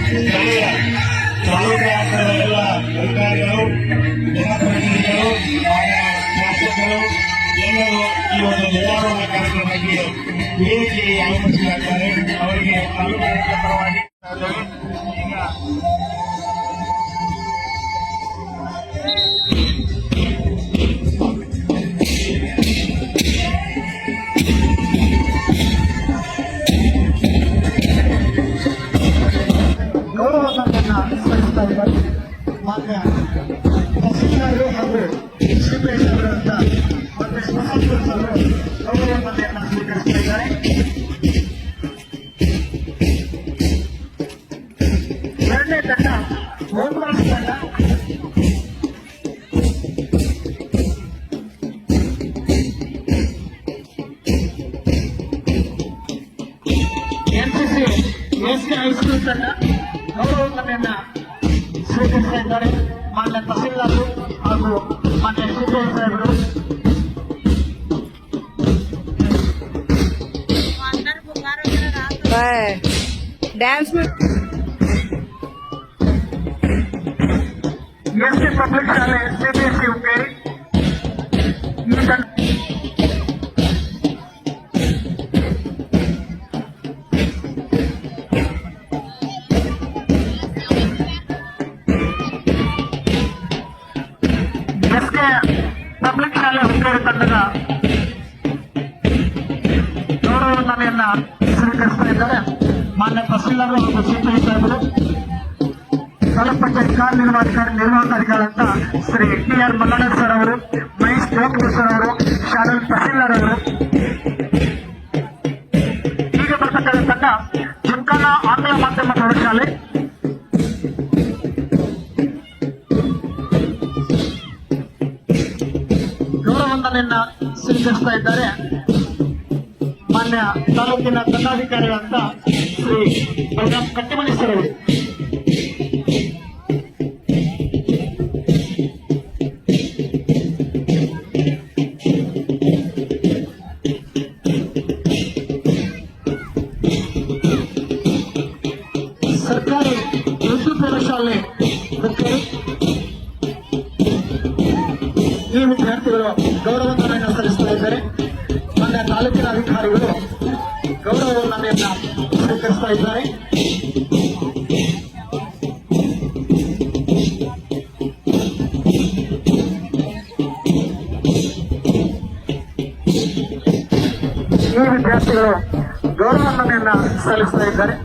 ಸ್ಥಳೀಯ ತಾಲೂಕು ಎಲ್ಲ ಅಧಿಕಾರಿಗಳು, ಜನಪ್ರತಿನಿಧಿಗಳು, ಶಾಸಕರು ಎಲ್ಲರೂ ಈ ಒಂದು ಧ್ವಜಾರೋಹಣ ಕಾರ್ಯಕ್ರಮಕ್ಕೆ ವೇದಿಕೆಗೆ ಆಗಮಿಸಿದ್ದಾರೆ. ಅವರಿಗೆ ತಾಲೂಕು ಪರವಾಗಿ ಈಗ ಗೌರವವನ್ನು ಸಲ್ಲಿಸ್ತಾ ಇದ್ದಾರೆ. ಮಾನ್ಯ ತಹಸೀಲ್ದಾರರು ಹಾಗೂ ಶ್ರೀಪೇಶ್ವರ ಅಂತ ಮತ್ತೆ ಸುಹಾಸ್ಕರ್ ಗೌರವವನ್ನು ಸ್ವೀಕರಿಸ್ತಾ ಇದ್ದಾರೆ. ಎರಡನೇ ತಂಡ ಹೋಮ್ರಾಜ್ ತಂಡ. ಎನ್ಸಿಸಿ ಎಸ್ಕೆ ಹೈಸ್ಕೂಲ್ ತಂಡ ಗೌರವವನ್ನು ಸ್ವೀಕರಿಸ್ತಾ ಇದ್ದಾರೆ. ಮಾನ್ಯ ತಹಸೀಲ್ದಾರರು ಹಾಗೂ ಮಾನ್ಯ ಶ್ರೀಪೇಶ್ವರ ಸಾಹೇಬರು. ಡ್ಯಾನ್ಸ್ ಎಸ್ಕೆ ಪಬ್ಲಿಕ್ ಶಾಲೆ ಸಿಬಿಎಸ್ಇ ಹುಕ್ಕೇರಿ. ಈ ತಂಡ ಎಸ್ಕೆ ಪಬ್ಲಿಕ್ ಶಾಲೆ ಹುಕ್ಕೇರಿ ತಂಡದ ಗೌರವವನ್ನು ಸ್ವೀಕರಿಸ್ತಾ ಇದ್ದಾರೆ. ಮಾನ್ಯ ತಹಸೀಲ್ದಾರರು ಹಾಗೂ ಸಿಪಿಐ ಸಾಹೇಬರು, ತಾಲೂಕ್ ಪಂಚಾಯತ್ ಕಾರ್ಯನಿರ್ವಾಹಕಾಧಿಕಾರಿಗಳಂತ ಶ್ರೀ ಟಿ.ಆರ್. ಮಲ್ಲಣ್ಣ ಸರ್ ಅವರು, ಮಹೇಶ್ ದೇವಪುರ ಸರ್ ಅವರು, ಶಾರಲ್ ತಹಸೀಲ್ದಾರ್ ಅವರು. ಈಗ ಬರ್ತಕ್ಕಂಥ ತಂಡ ಜಂಕಾನ ಆಂಗ್ಲ ಮಾಧ್ಯಮ ಪ್ರೌಢಶಾಲೆ. ಗೌರವವನ್ನು ಸ್ವೀಕರಿಸ್ತಾ ಇದ್ದಾರೆ. ಮಾನ್ಯ ತಾಲೂಕಿನ ದಂಡಾಧಿಕಾರಿಗಳಂತ ಶ್ರೀ ಬಲರಾಮ್ ಕಟ್ಟಿಮನಿ ಸರ್ ಅವರು. ಸರ್ಕಾರಿ ಉರ್ದು ಪ್ರೌಢಶಾಲೆ ಹುಕ್ಕೇರಿ. ಈ ವಿದ್ಯಾರ್ಥಿಗಳು ಗೌರವವನ್ನು ಸಲ್ಲಿಸ್ತಾ ಇದ್ದಾರೆ. ಮಾನ್ಯ ತಾಲೂಕಿನ ಅಧಿಕಾರಿಗಳು ಗೌರವವನ್ನು ಸ್ವೀಕರಿಸ್ತಾ ಇದ್ದಾರೆ. ಈ ವಿದ್ಯಾರ್ಥಿಗಳು ಗೌರವವನ್ನು ಸಲ್ಲಿಸ್ತಾ ಇದ್ದಾರೆ.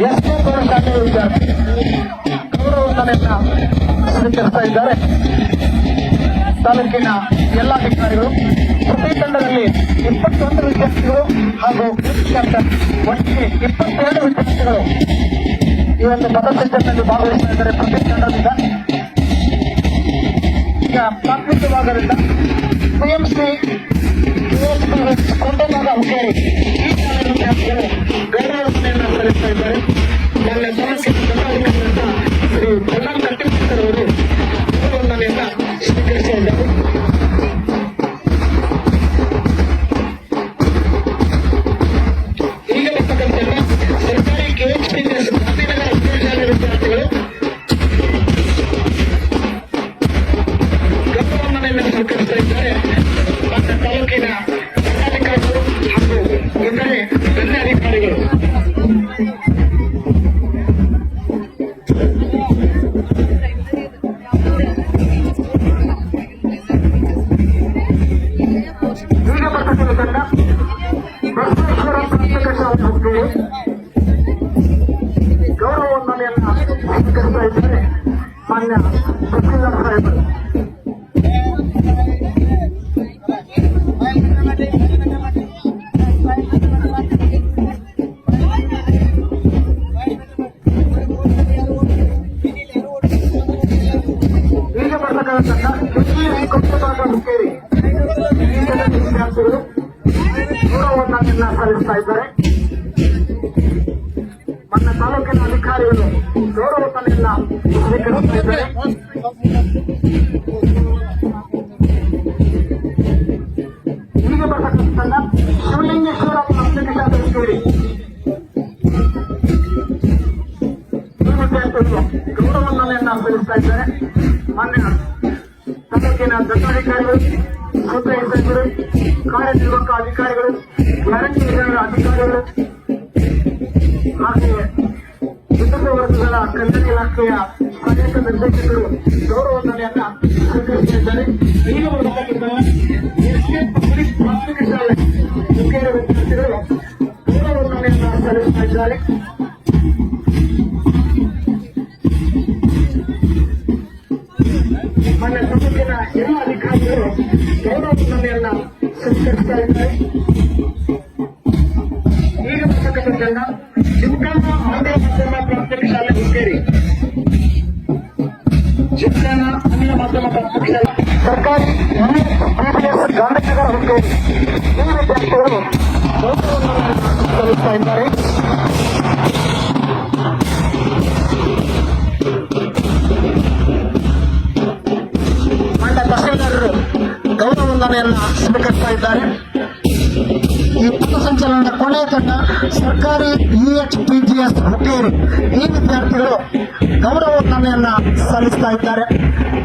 ಎಸ್ಕೆ ಪ್ರೌಢಶಾಲೆ ವಿದ್ಯಾರ್ಥಿ ಗೌರವವನ್ನು ಸ್ವೀಕರಿಸ್ತಾ ಇದ್ದಾರೆ. ತಾಲೂಕಿನ ಎಲ್ಲ ಅಧಿಕಾರಿಗಳು, ಪ್ರತಿ ತಂಡದಲ್ಲಿ 21 ವಿದ್ಯಾರ್ಥಿಗಳು ಹಾಗೂ ಕ್ಯಾಪ್ಟನ್ ಒಟ್ಟಿಗೆ 22 ವಿದ್ಯಾರ್ಥಿಗಳು ಈ ಒಂದು ಪಥಸಂಚಲನದಲ್ಲಿ ಭಾಗವಹಿಸ್ತಾ ಇದ್ದಾರೆ. ಪ್ರತಿ ತಂಡದಿಂದ ಈಗ ಪ್ರಾಥಮಿಕ ಭಾಗದಿಂದ ಪಿಎಂಸಿ ಕೊಂಡನಾಗ ಹುಕ್ಕೇರಿ ಈ ಶಾಲೆಯ ವಿದ್ಯಾರ್ಥಿಗಳು ಗೌರವವನ್ನು ಸಲ್ಲಿಸ್ತಾ ಇದ್ದಾರೆ. ನನ್ನ ಸಮಸ್ಯೆ ಶ್ರೀ ಬಲರಾಮ್ ಕಟ್ಟಿಮನಿ ಅವರು ಗೌರವವನ್ನು ಸ್ವೀಕರಿಸಿದ್ದಾರೆ. ಈಗ ಬರ್ತಕ್ಕಂಥ ಸರ್ಕಾರಿ ಕೆಎಚ್ಪಿಎಸ್ ಗಾಂಧಿನಗರ ಶಾಲೆ ವಿದ್ಯಾರ್ಥಿಗಳು ಗೌರವವನ್ನು ಸ್ವೀಕರಿಸ್ತಾ ಇದ್ದಾರೆ. ಮತ್ತು ತಾಲೂಕಿನ ದಂಡಾಧಿಕಾರಿಗಳು ಹಾಗೂ ಇತರೆ ದಂಡಾಧಿಕಾರಿಗಳು. ಈಗ ಬರ್ತಕ್ಕಂಥ ತಂಡ ಬಸವೇಶ್ವರ ಪ್ರಾಥಮಿಕ ಶಾಲೆ ಹುಕ್ಕೇರಿ ಗೌರವವನ್ನು ಸ್ವೀಕರಿಸ್ತಾ ಇದ್ದಾರೆ. ಮಾನ್ಯ ತಹಸೀಲ್ದಾರ್ ಸಾಹೇಬರು. ಈಗ ಬರ್ತಕ್ಕಂಥ ಕೊಪ್ಪಳದ ಹುಕ್ಕೇರಿ ವಿದ್ಯಾರ್ಥಿಗಳು ಗೌರವವನ್ನು ಸಲ್ಲಿಸ್ತಾ ಇದ್ದಾರೆ. ನನ್ನ ತಾಲೂಕಿನ ಅಧಿಕಾರಿಗಳು ಗೌರವತನೆಯನ್ನ ಸ್ವೀಕರಿಸ್ತಾ ಇದ್ದಾರೆ. ಹೀಗೆ ಬರ್ತಕ್ಕಂಥ ಶಿವಲಿಂಗೇಶ್ವರ ಪ್ರಾಥಮಿಕ ಶಾಲೆ ಈ ವಿದ್ಯಾರ್ಥಿಗಳು ಗೌರವವನ್ನ ಸಲ್ಲಿಸ್ತಾ ಇದ್ದಾರೆ. ಮಾನ್ಯ ತಾಲೂಕಿನ ದಂಡಾಧಿಕಾರಿಗಳು, ಸೂಪರ್ವೈಸರ್ಗಳು, ಕಾರ್ಯನಿರ್ವಾಹಕ ಅಧಿಕಾರಿಗಳು, ಗ್ಯಾರಂಟಿ ವಿಧಾನದ ಅಧಿಕಾರಿಗಳು ಹಾಗೆಯೇ ವಿದ್ಯುತ್ ವರ್ಗಗಳ ಕಲ್ಯಾಣ ಇಲಾಖೆಯ ಸಹಾಯಕ ನಿರ್ದೇಶಕರು ಗೌರವಧನೆಯನ್ನ ಸ್ವೀಕರಿಸಿದ್ದಾರೆ. ಈಗ ಬರತಕ್ಕಂಥ ಪಬ್ಲಿಕ್ ಪ್ರಾಥಮಿಕ ಶಾಲೆ ಮುಖ್ಯ ವಿದ್ಯಾರ್ಥಿಗಳು ಗೌರವಧನೆಯನ್ನ ಸಲ್ಲಿಸ್ತಾ ಇದ್ದಾರೆ. ಮಾನ್ಯ ತಾಲೂಕಿನ ಎಲ್ಲ ಅಧಿಕಾರಿಗಳು ಗೌರವಧನೆಯನ್ನ ಸ್ವೀಕರಿಸ್ತಾ ಇದ್ದಾರೆ. ಈಗ ಬರ್ತಕ್ಕಂಥ ಚಿಕ್ಕಣ್ಣ ಆಂಗ್ಲ ಮಾಧ್ಯಮ ಪ್ರಾಥಮಿಕ ಶಾಲೆ ಹುಕ್ಕೇರಿ, ಚಿಕ್ಕಣ್ಣ ಆಂಗ್ಲ ಮಾಧ್ಯಮ ಪ್ರಾಥಮಿಕ ಶಾಲೆ ಸರ್ಕಾರಿ PPS ಗಾಂಧಿನಗರ ಹುಕ್ಕೇರಿ ಈ ವಿದ್ಯಾರ್ಥಿಗಳು ಗೌರವವನ್ನು ಸಲ್ಲಿಸ್ತಾ ಇದ್ದಾರೆ. ಮಂಡ್ಯ ತಹಸೀಲ್ದಾರರು ಗೌರವವಂದನೆಯನ್ನ ಸ್ವೀಕರಿಸ್ತಾ ಇದ್ದಾರೆ. ಈ ಪಥಸಂಚಲನದ ಕೊನೆಯ ತಂಡ ಸರ್ಕಾರಿ EHPGS ಹುಕ್ಕೇರಿ ಈ ವಿದ್ಯಾರ್ಥಿಗಳು ಗೌರವವಂದನೆಯನ್ನ ಸಲ್ಲಿಸ್ತಾ ಇದ್ದಾರೆ.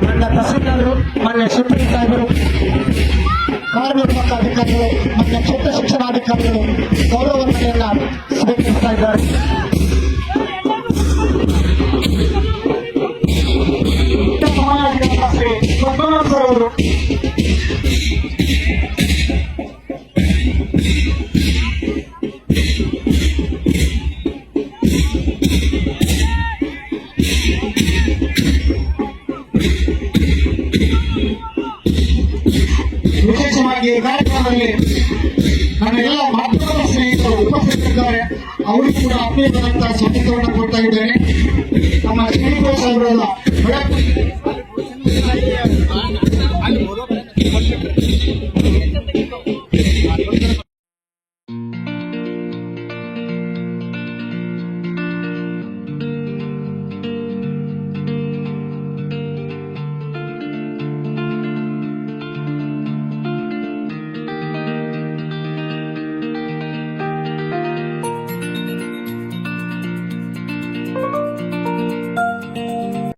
ಮಾನ್ಯ ತಹಸೀಲ್ದಾರರು, ಮಾನ್ಯ ಶಿಕ್ಷಣ ಸಾಹೇಬರು, ಕಾರ್ಯನಿರ್ವಾಹಕ ಅಧಿಕಾರಿಗಳು, ಮಾನ್ಯ ಕ್ಷೇತ್ರ ಶಿಕ್ಷಣಾಧಿಕಾರಿಗಳು ಗೌರವವಂದನೆಯನ್ನ ಸ್ವೀಕರಿಸ್ತಾ ಇದ್ದಾರೆ. ಶ್ರೀ ಪದ್ಮನಾಭ ಸರ್ ಅವರು ವಿಶೇಷವಾಗಿ ಈ ಕಾರ್ಯಕ್ರಮದಲ್ಲಿ ನನ್ನ ಎಲ್ಲ ಮಾಧ್ಯಮದ ಸ್ನೇಹಿತರು ಉಪಸ್ಥಿತರಿದ್ದಾರೆ. ಅವರಿಗೂ ಕೂಡ ಆತ್ಮೀಯವಾದಂತಹ ಸ್ವಾಗತವನ್ನು ಕೊಡ್ತಾ ಇದ್ದೇನೆ. ನಮ್ಮ ಶ್ರೀನಿವಾಸ ಅವರೆಲ್ಲ